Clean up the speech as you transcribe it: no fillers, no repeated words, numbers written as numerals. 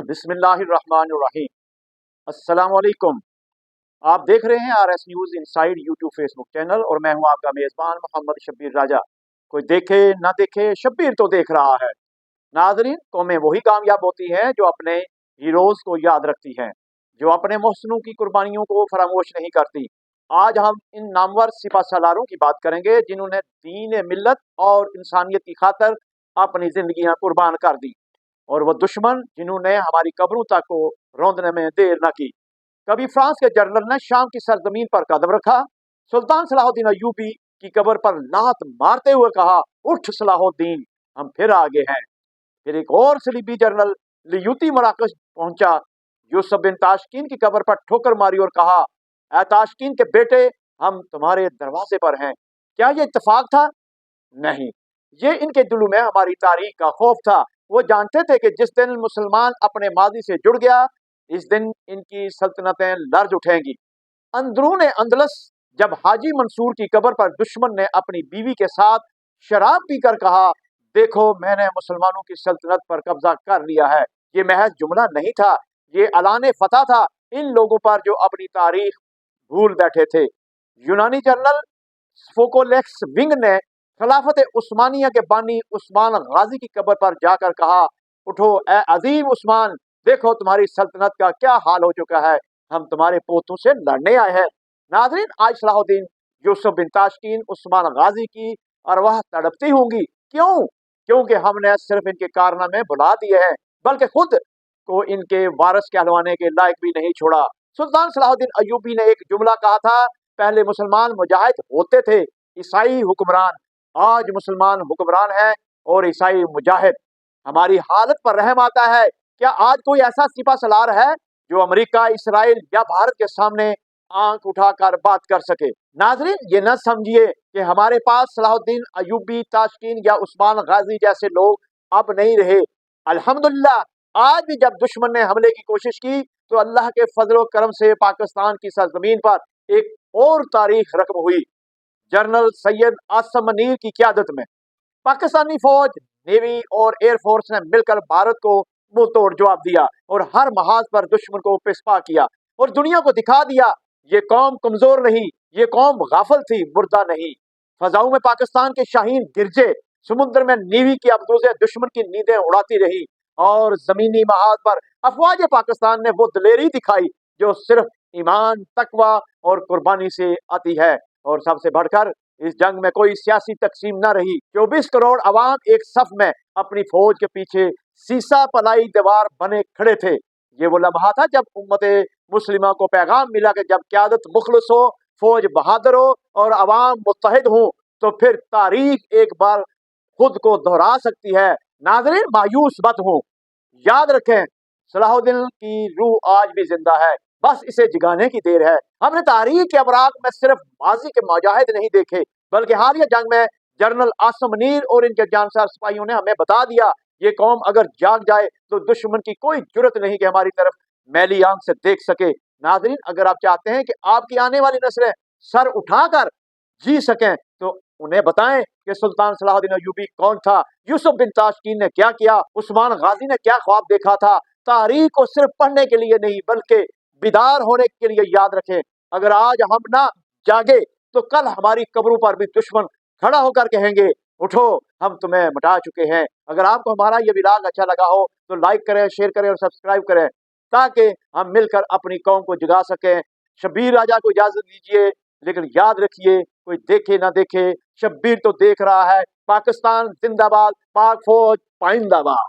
बिस्मिल्लाहिर्रहमानिर्रहीम। अस्सलाम वालेकुम। आप देख रहे हैं RS news inside YouTube Facebook channel और मैं हूं आपका मेज़बान मोहम्मद शब्बीर राजा। कोई देखे ना देखे, शब्बीर तो देख रहा है। नाज़रीन, कौमें वही कामयाब होती हैं जो अपने हीरोज़ को याद रखती हैं, जो अपने मोहसिनों की कुर्बानियों को फरामोश नहीं करती। आज हम इन नामवर सिपा सालारों की बात करेंगे जिन्होंने दीन मिल्लत और इंसानियत की खातर अपनी जिंदगियां कुर्बान कर दी, और वो दुश्मन जिन्होंने हमारी कब्रों तक को रौंदने में देर न की। कभी फ्रांस के जनरल ने शाम की सरजमीन पर कदम रखा, सुल्तान सलाहुद्दीन अय्यूबी की कब्र पर लात मारते हुए कहा, उठ सलाहुद्दीन, हम फिर आगे हैं। फिर एक और सलीबी जनरल लियूती मराकश पहुंचा, यूसुफ बिन ताशकीन की कब्र पर ठोकर मारी और कहा, ए ताशकीन के बेटे, हम तुम्हारे दरवाजे पर हैं। क्या ये इत्तेफाक था? नहीं, ये इनके दिलों में हमारी तारीख का खौफ था। वो जानते थे कि जिस दिन मुसलमान अपने माजी से जुड़ गया, इस दिन इनकी सल्तनतें लर्ज उठेंगी। अंदरून अंदलस जब हाजी मंसूर की कब्र पर दुश्मन ने अपनी बीवी के साथ शराब पीकर कहा, देखो मैंने मुसलमानों की सल्तनत पर कब्जा कर लिया है, ये महज जुमला नहीं था, ये ऐलान फतह था इन लोगों पर जो अपनी तारीख भूल बैठे थे। यूनानी जनरल फोकोलेक्स विंग ने खिलाफत उस्मानिया के बानी उस्मान गाजी की कब्र पर जाकर कहा, उठो ए अजीम उस्मान, देखो तुम्हारी सल्तनत का क्या हाल हो चुका है, हम तुम्हारे पोतों से लड़ने आए हैं। नाज़रीन, आज सलाहुद्दीन, यूसुफ बिन ताशकीन, उस्मान गाजी की अरवाह तड़पती होंगी। क्यों? क्योंकि हमने सिर्फ इनके कारनामे भुला दिए हैं, बल्कि खुद को इनके वारिस कहलवाने के लायक भी नहीं छोड़ा। सुल्तान सलाहुद्दीन अय्यूबी ने एक जुमला कहा था, पहले मुसलमान मुजाहिद होते थे, ईसाई हुक्मरान, आज मुसलमान हुक्मरान है और ईसाई मुजाहिद। हमारी हालत पर रहम आता है। क्या आज कोई ऐसा सिपा सलार है जो अमेरिका, इसराइल या भारत के सामने आंख उठाकर बात कर सके? नाजरीन, ये न समझिए कि हमारे पास सलाहुद्दीन अय्यूबी, ताशकीन या उस्मान गाजी जैसे लोग अब नहीं रहे। अल्हम्दुलिल्लाह, आज भी जब दुश्मन ने हमले की कोशिश की तो अल्लाह के फजल और करम से पाकिस्तान की सरजमीन पर एक और तारीख रकम हुई। जनरल सैयद आसम मनीर की क़यादत में पाकिस्तानी फौज, नेवी और एयरफोर्स ने मिलकर भारत को मुंह तोड़ जवाब दिया और हर महाज पर दुश्मन को पिसपा किया और दुनिया को दिखा दिया, ये कौम कमजोर नहीं, ये कौम गाफिल थी, मुर्दा नहीं। फजाओं में पाकिस्तान के शाहीन गिरजे, समुद्र में नेवी की अबदूज़ें दुश्मन की नींदें उड़ाती रही और जमीनी महाज पर अफवाज पाकिस्तान ने वो दलेरी दिखाई जो सिर्फ ईमान, तकवा और कुर्बानी से आती है। और सबसे बढ़कर इस जंग में कोई सियासी तकसीम न रही। 24 करोड़ अवाम एक सफ में अपनी फौज के पीछे सीसा पलाई दीवार बने खड़े थे। ये वो लम्हा था जब उम्मते मुस्लिमा को पैगाम मिला कि जब क़यादत मुखलिस हो, फौज बहादुर हो और अवाम मुत्तहिद हो, तो फिर तारीख एक बार खुद को दोहरा सकती है। नाज़रीन, मायूस मत हो, याद रखें, सलाहुद्दीन की रूह आज भी जिंदा है, बस इसे जगाने की देर है। हमने तारीख के अवराक में सिर्फ माजी के मुजाहिद नहीं देखे, बल्कि हालिया जंग में जनरल आसम मनीर और इनके जानसार सिपाहियों ने हमें बता दिया, ये कौम अगर जाग जाए तो दुश्मन की कोई जुर्रत नहीं कि हमारी तरफ मैली आंख से देख सके। नाज़रीन, अगर आप चाहते हैं कि आपकी आने वाली नस्लें सर उठाकर जी सकें तो उन्हें बताएं कि सुल्तान सलाहुद्दीन अय्यूबी कौन था, यूसुफ बिन ताशकीन ने क्या किया, उस्मान गाजी ने क्या ख्वाब देखा था। तारीख को सिर्फ पढ़ने के लिए नहीं बल्कि बेदार होने के लिए याद रखें। अगर आज हम ना जागे तो कल हमारी कब्रों पर भी दुश्मन खड़ा होकर कहेंगे, उठो, हम तुम्हें मिटा चुके हैं। अगर आपको हमारा ये व्लॉग अच्छा लगा हो तो लाइक करें, शेयर करें और सब्सक्राइब करें, ताकि हम मिलकर अपनी कौम को जगा सकें। शब्बीर राजा को इजाजत दीजिए, लेकिन याद रखिए, कोई देखे ना देखे, शब्बीर तो देख रहा है। पाकिस्तान जिंदाबाद, पाक फौज पाइंदाबाद।